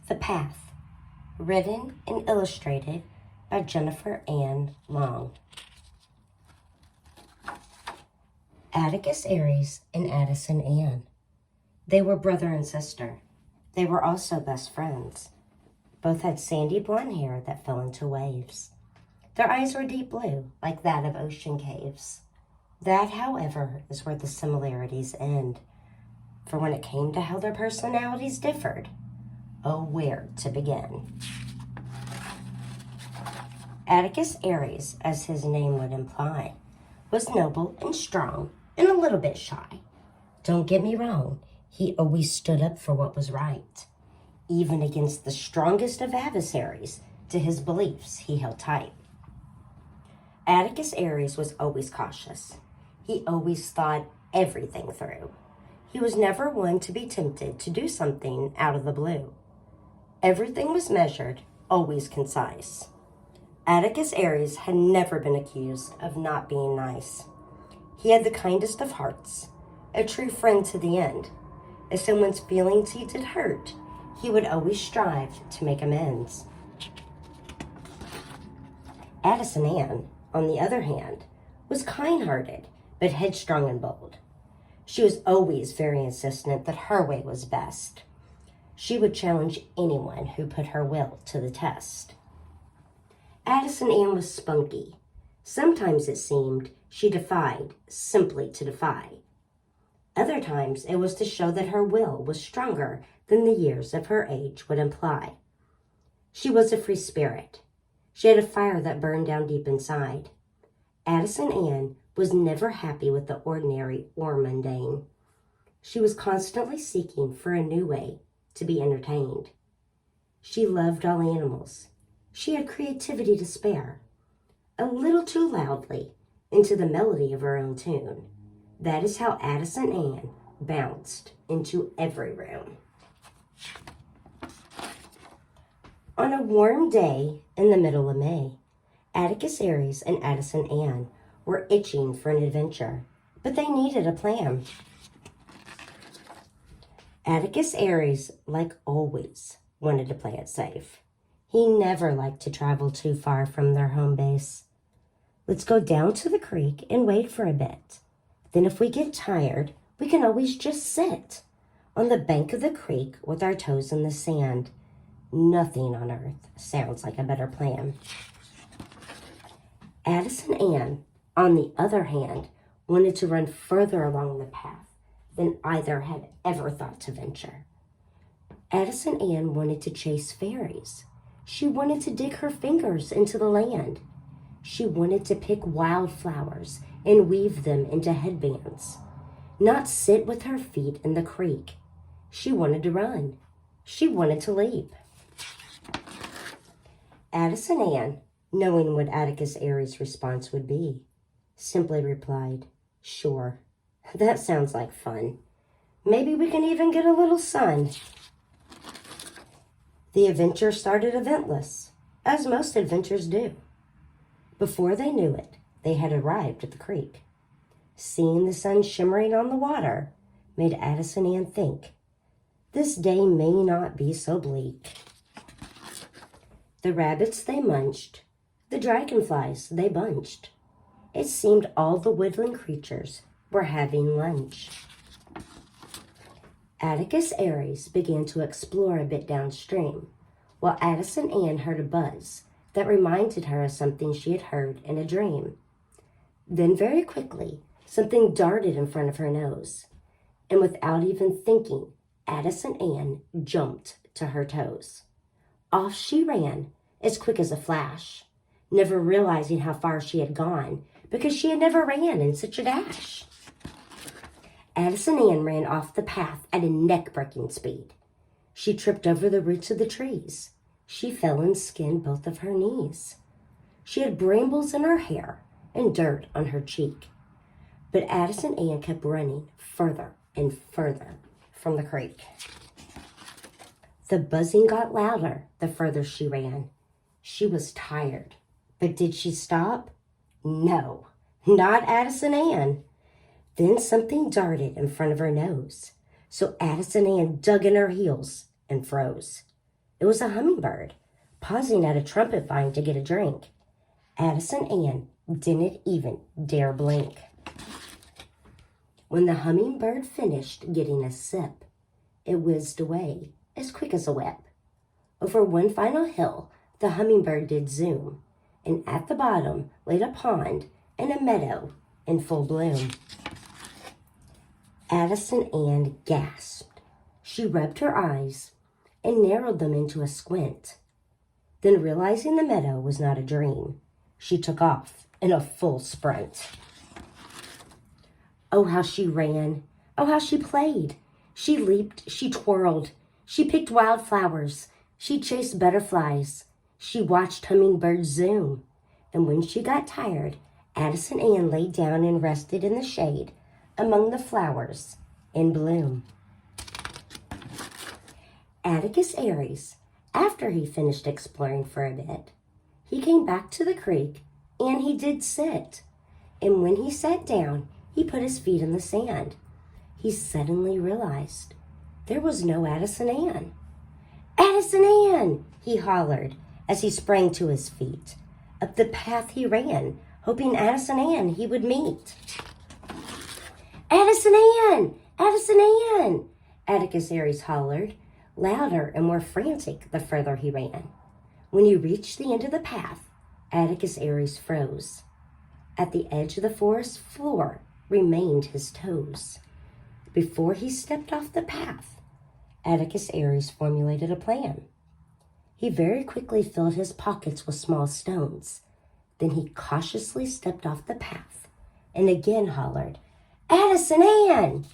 The Path, written and illustrated by Jennifer Ann Long. Atticus Aries and Addison Ann. They were brother and sister. They were also best friends. Both had sandy blonde hair that fell into waves. Their eyes were deep blue, like that of ocean caves. That, however, is where the similarities end. For when it came to how their personalities differed, oh, where to begin? Atticus Aries, as his name would imply, was noble and strong and a little bit shy. Don't get me wrong, he always stood up for what was right. Even against the strongest of adversaries, to his beliefs he held tight. Atticus Aries was always cautious. He always thought everything through. He was never one to be tempted to do something out of the blue. Everything was measured, always concise. Atticus Aries had never been accused of not being nice. He had the kindest of hearts, a true friend to the end. If someone's feelings he did hurt, he would always strive to make amends. Addison Ann, on the other hand, was kind-hearted, but headstrong and bold. She was always very insistent that her way was best. She would challenge anyone who put her will to the test. Addison Ann was spunky. Sometimes it seemed she defied simply to defy. Other times it was to show that her will was stronger than the years of her age would imply. She was a free spirit. She had a fire that burned down deep inside. Addison Ann was never happy with the ordinary or mundane. She was constantly seeking for a new way to be entertained. She loved all animals. She had creativity to spare. A little too loudly into the melody of her own tune. That is how Addison Ann bounced into every room. On a warm day in the middle of May, Atticus Aries and Addison Ann were itching for an adventure, but they needed a plan. Atticus Aries, like always, wanted to play it safe. He never liked to travel too far from their home base. Let's go down to the creek and wait for a bit. Then if we get tired, we can always just sit on the bank of the creek with our toes in the sand. Nothing on earth sounds like a better plan. Addison Ann, on the other hand, wanted to run further along the path than either had ever thought to venture. Addison Ann wanted to chase fairies. She wanted to dig her fingers into the land. She wanted to pick wildflowers and weave them into headbands, not sit with her feet in the creek. She wanted to run. She wanted to leap. Addison Ann, knowing what Atticus Aries' response would be, simply replied, "Sure, that sounds like fun. Maybe we can even get a little sun." The adventure started eventless, as most adventures do. Before they knew it, they had arrived at the creek. Seeing the sun shimmering on the water made Addison Ann think, this day may not be so bleak. The rabbits they munched, the dragonflies they bunched. It seemed all the woodland creatures were having lunch. Atticus Aries began to explore a bit downstream, while Addison Ann heard a buzz that reminded her of something she had heard in a dream. Then very quickly, something darted in front of her nose, and without even thinking, Addison Ann jumped to her toes. Off she ran, as quick as a flash, never realizing how far she had gone, because she had never ran in such a dash. Addison Ann ran off the path at a neck-breaking speed. She tripped over the roots of the trees. She fell and skinned both of her knees. She had brambles in her hair and dirt on her cheek. But Addison Ann kept running further and further from the creek. The buzzing got louder the further she ran. She was tired, but did she stop? No, not Addison Ann. Then something darted in front of her nose, so Addison Ann dug in her heels and froze. It was a hummingbird, pausing at a trumpet vine to get a drink. Addison Ann didn't even dare blink. When the hummingbird finished getting a sip, it whizzed away as quick as a whip. Over one final hill, the hummingbird did zoom, and at the bottom laid a pond and a meadow in full bloom. Addison Ann gasped. She rubbed her eyes and narrowed them into a squint. Then, realizing the meadow was not a dream, she took off in a full sprint. Oh, how she ran. Oh, how she played. She leaped, she twirled, she picked wildflowers, she chased butterflies, she watched hummingbirds zoom. And when she got tired, Addison Ann laid down and rested in the shade among the flowers in bloom. Atticus Aries, after he finished exploring for a bit, he came back to the creek and he did sit. And when he sat down, he put his feet in the sand. He suddenly realized there was no Addison Ann. Addison Ann, he hollered as he sprang to his feet. Up the path he ran, hoping Addison Ann he would meet. Addison Ann! Addison Ann! Atticus Aries hollered, louder and more frantic the further he ran. When he reached the end of the path, Atticus Aries froze. At the edge of the forest floor remained his toes. Before he stepped off the path, Atticus Aries formulated a plan. He very quickly filled his pockets with small stones. Then he cautiously stepped off the path and again hollered, Addison Ann!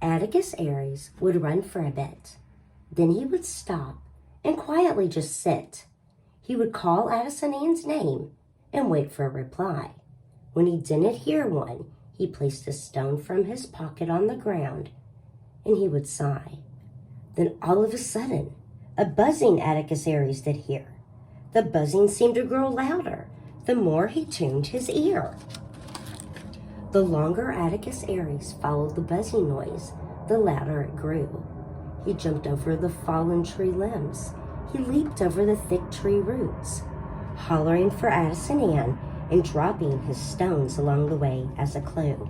Atticus Aries would run for a bit. Then he would stop and quietly just sit. He would call Addison Ann's name and wait for a reply. When he didn't hear one, he placed a stone from his pocket on the ground and he would sigh. Then all of a sudden, a buzzing Atticus Aries did hear. The buzzing seemed to grow louder the more he tuned his ear. The longer Atticus Aries followed the buzzing noise, the louder it grew. He jumped over the fallen tree limbs. He leaped over the thick tree roots, hollering for Addison Ann and dropping his stones along the way as a clue.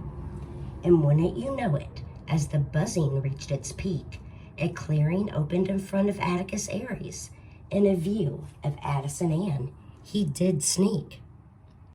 And wouldn't you know it, as the buzzing reached its peak, a clearing opened in front of Atticus Aries, and a view of Addison Ann he did sneak.